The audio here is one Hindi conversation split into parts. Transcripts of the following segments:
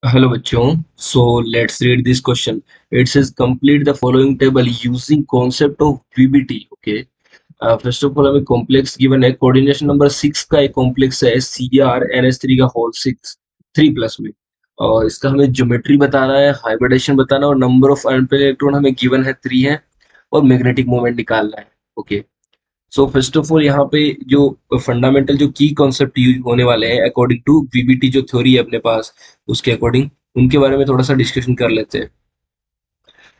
Hello बच्चों, so let's read this question. It says complete the following table using concept of VBT. Okay. First of all हमें कॉम्प्लेक्स गिवन है, कोऑर्डिनेशन नंबर 6 का एक कॉम्प्लेक्स है CR NH3 का होल 6 3 प्लस में, और इसका हमें ज्योमेट्री बताना है, हाइब्रिडेशन बताना है, और नंबर ऑफ अनपेयर्ड इलेक्ट्रॉन हमें गिवन है 3 है, और मैग्नेटिक मोमेंट निकालना है. Okay. So first of all यहाँ पे जो फंडामेंटल जो की कॉन्सेप्ट यूज होने वाले हैं अकॉर्डिंग टू VBT जो थ्योरी है अपने पास, उसके अकॉर्डिंग उनके बारे में थोड़ा सा डिस्कशन कर लेते हैं.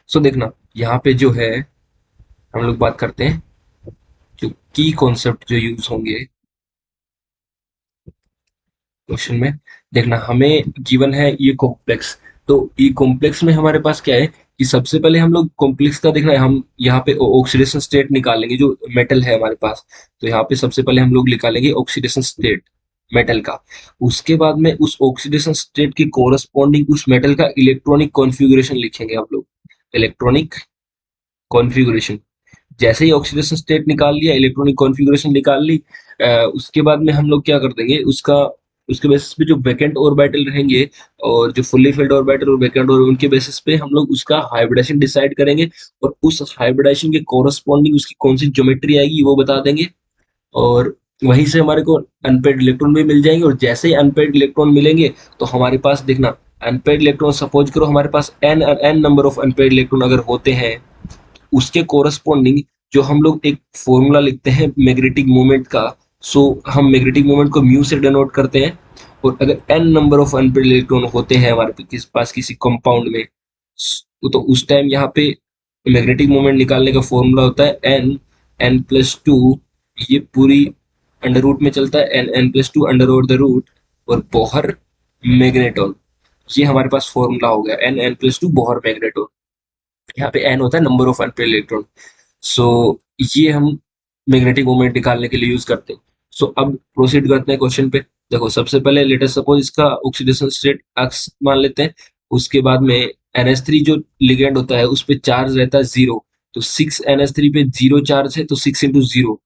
सो देखना यहाँ पे जो है हम लोग बात करते हैं जो की कॉन्सेप्ट जो यूज होंगे क्वेश्चन में. देखना हमें गिवन है ये कॉम्प्लेक्स, तो ये कॉम्प्लेक्स में हमारे पास क्या है कि सबसे पहले हम लोग कॉम्प्लेक्स का देखना है, हम यहाँ पे ऑक्सीडेशन स्टेट निकालेंगे जो मेटल है हमारे पास. तो यहाँ पे सबसे पहले हम लोग निकालेंगे ऑक्सीडेशन स्टेट मेटल का. उसके बाद में उस ऑक्सीडेशन स्टेट के कोरस्पॉन्डिंग उस मेटल का इलेक्ट्रॉनिक कॉन्फ़िगरेशन लिखेंगे हम लोग. इलेक्ट्रॉनिक कॉन्फ़िगरेशन, जैसे ही ऑक्सीडेशन स्टेट निकाल लिया, इलेक्ट्रॉनिक कॉन्फ़िगरेशन निकाल ली, उसके बाद में हम लोग क्या कर देंगे, उसका उसके बेसिस पे जो वैकेंट ऑर्बिटल रहेंगे और जो फुल्ली फिल्ड ऑर्बिटल और वैकेंट, और उनके बेसिस पे हम लोग उसका हाइब्रिडेशन डिसाइड करेंगे, और उस हाइब्रिडेशन के कोरस्पॉन्डिंग उसकी कौन सी ज्योमेट्री आएगी वो बता देंगे. और वहीं से हमारे को अनपेड इलेक्ट्रॉन भी मिल जाएंगे, और जैसे ही अनपेड इलेक्ट्रॉन मिलेंगे तो हमारे पास देखना अनपेड इलेक्ट्रॉन, सपोज करो हमारे पास N N number of unpaired electron अगर होते हैं, उसके कोरस्पॉन्डिंग जो हम लोग एक फॉर्मूला लिखते हैं मैग्नेटिक मोमेंट का. सो हम मैग्नेटिक मोमेंट को म्यू से डिनोट करते हैं, और अगर n number of unpaired electron होते हैं हमारे पास किसी कंपाउंड में, तो उस टाइम यहाँ पे मैग्नेटिक मोमेंट निकालने का फॉर्मूला होता है एन n+2. ये पूरी अंडर रूट में चलता है, N n+2 under over the root, और बोहर मैग्नेटॉन. ये हमारे पास फॉर्मूला हो गया एन n+2 बोहर मैग्नेटॉन. यहाँ पे एन होता है नंबर ऑफ अनपेयर्ड इलेक्ट्रॉन. सो ये हम मैग्नेटिक मोमेंट निकालने के लिए यूज करते हैं. सो अब प्रोसीड करते हैं क्वेश्चन पे. देखो सबसे पहले लेट अस सपोज इसका ऑक्सीडेशन स्टेट एक्स मान लेते हैं. उसके बाद में NH3 जो लिगेंड होता है उस पे चार्ज रहता है 0. तो 6 NH3 पे 0 चार्ज है, तो 6 × 0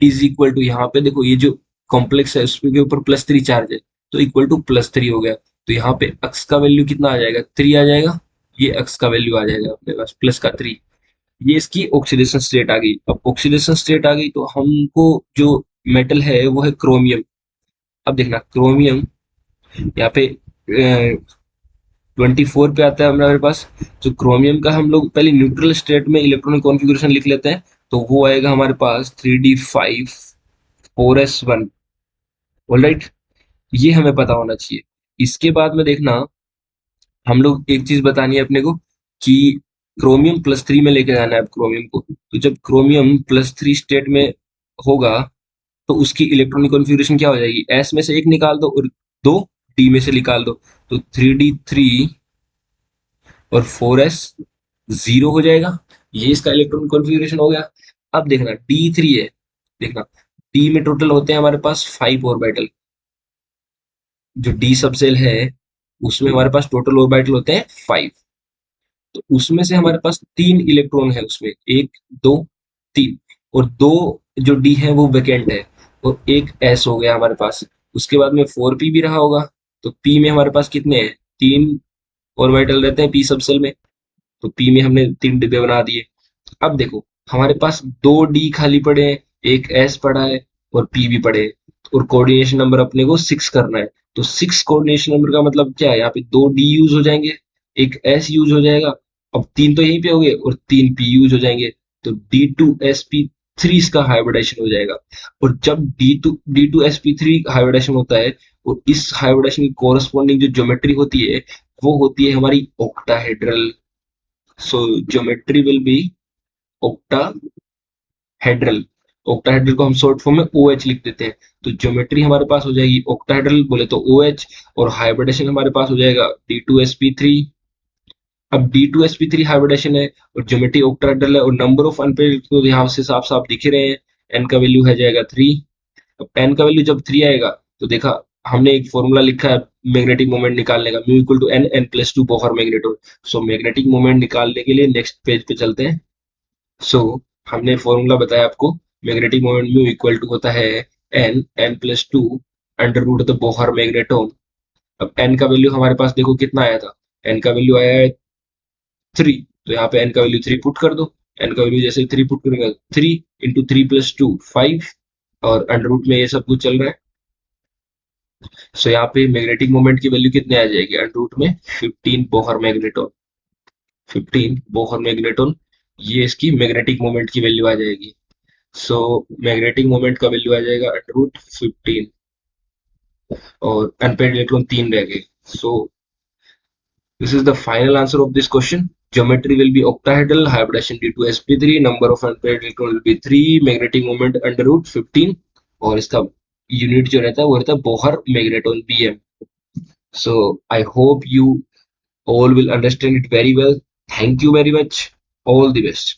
इज इक्वल टू, यहाँ पे देखो ये जो कॉम्प्लेक्स है उसके ऊपर +3 चार्ज है, तो इक्वल टू +3 हो गया. तो यहाँ पे अक्स का वैल्यू कितना आ जाएगा, 3 आ जाएगा. ये अक्स का वैल्यू आ जाएगा अपने पास +3. ये इसकी ऑक्सीडेशन स्टेट आ गई. अब ऑक्सीडेशन स्टेट आ गई तो हमको जो मेटल है वो है क्रोमियम. अब देखना क्रोमियम यहाँ पे 24 पे आता है हमारे पास. तो क्रोमियम का हम लोग पहले न्यूट्रल स्टेट में इलेक्ट्रॉनिक कॉन्फ़िगरेशन लिख लेते हैं. तो वो आएगा हमारे पास 3d5 4s1. ऑलराइट, ये हमें पता होना चाहिए. इसके बाद में देखना हम लोग एक चीज बतानी है अपने को कि क्रोमियम +3 में लेके जाना है अब क्रोमियम को. तो जब क्रोमियम +3 स्टेट में होगा तो उसकी इलेक्ट्रॉनिक कॉन्फ़िगरेशन क्या हो जाएगी, एस में से एक निकाल दो और दो डी में से निकाल दो. तो 3d3 और 4s 0 हो जाएगा. ये इसका इलेक्ट्रॉनिक कॉन्फ़िगरेशन हो गया. अब देखना D3 है. देखना डी में टोटल होते हैं हमारे पास 5 ऑर्बिटल. जो डी सबसेल है उसमें हमारे पास टोटल ऑर्बिटल होते हैं 5. तो उसमें से हमारे पास 3 इलेक्ट्रॉन है उसमें, 1 2 3, और 2 जो डी है वो वैकेंट है, और एक एस हो गया हमारे पास. उसके बाद में 4p भी रहा होगा. तो p में हमारे पास कितने हैं, 3 ऑर्बिटल रहते हैं p सबसेल में. तो p में हमने 3 डिब्बे बना दिए. अब देखो हमारे पास 2 डी खाली पड़े हैं, एक एस पड़ा है, और p भी पड़े हैं. और कोऑर्डिनेशन नंबर अपने को 6 करना है. तो 6 कोऑर्डिनेशन नंबर का मतलब क्या है, यहाँ पे 2 डी यूज हो जाएंगे, एक एस यूज हो जाएगा. अब 3 तो यहीं पे हो गए और 3 पी यूज हो जाएंगे. तो D2sp3 इसका हाइब्रिडेशन हो जाएगा. और जब D2sp3 हाइब्रिडेशन होता है, और इस हाइब्रिडेशन की कोरस्पॉन्डिंग जो ज्योमेट्री होती है वो होती है हमारी octahedral. So geometry will be octahedral. Octahedral को हम शॉर्ट फॉर्म में OH लिख देते हैं. तो ज्योमेट्री हमारे पास हो जाएगी ऑक्टाहेड्रल बोले तो OH, और हाइब्रिडेशन हमारे पास हो जाएगा D2sp3. अब D2sp3 हाइब्रिडेशन है और ज्योमेट्री ऑक्टाहेड्रल है, और नंबर ऑफ अनपेयर्ड तो यहाँ से साफ साफ दिख ही रहे हैं. एन का वैल्यू है जाएगा 3. अब एन का वैल्यू जब 3 आएगा तो देखा हमने एक फॉर्मूला लिखा है मैग्नेटिक मोमेंट निकालने का, mu equal to N n+2 Bohr magneton. So magnetic moment निकालने के लिए नेक्स्ट पेज पे चलते हैं. सो हमने फॉर्मूला बताया आपको, magnetic moment mu equal to होता है N n+2 under root the Bohr magneton. अब n का वैल्यू हमारे पास देखो कितना आया था, n का वैल्यू आया है 3, तो यहाँ पे n का वैल्यू 3 पुट कर दो। n का वैल्यू जैसे 3 पुट करेंगे, 3 इंटू 3 + 2 5, और अंडर रूट में ये सब कुछ चल रहा है। सो यहाँ पे मैग्नेटिक मोमेंट की वैल्यू कितने आ जाएगी अंडर रूट में 15 बोहर मैग्नेटॉन, 15 बोहर मैग्नेटॉन, ये इसकी मैग्नेटिक मोमेंट की वैल्यू आ जाएगी। सो मैग्नेटिक मोमेंट का वैल्यू आ जाएगा अंडर रूट 15, और अनपेड इलेक्ट्रॉन 3 रह गए। सो this is the final answer of this question. Geometry will be octahedral, hybridization due to sp3, number of unpaired electron will be 3, magnetic moment under root 15, और इसका यूनिट जो रहता है वो रहता है Bohr magneton bm. So I hope you all will understand it very well. Thank you very much. All the best.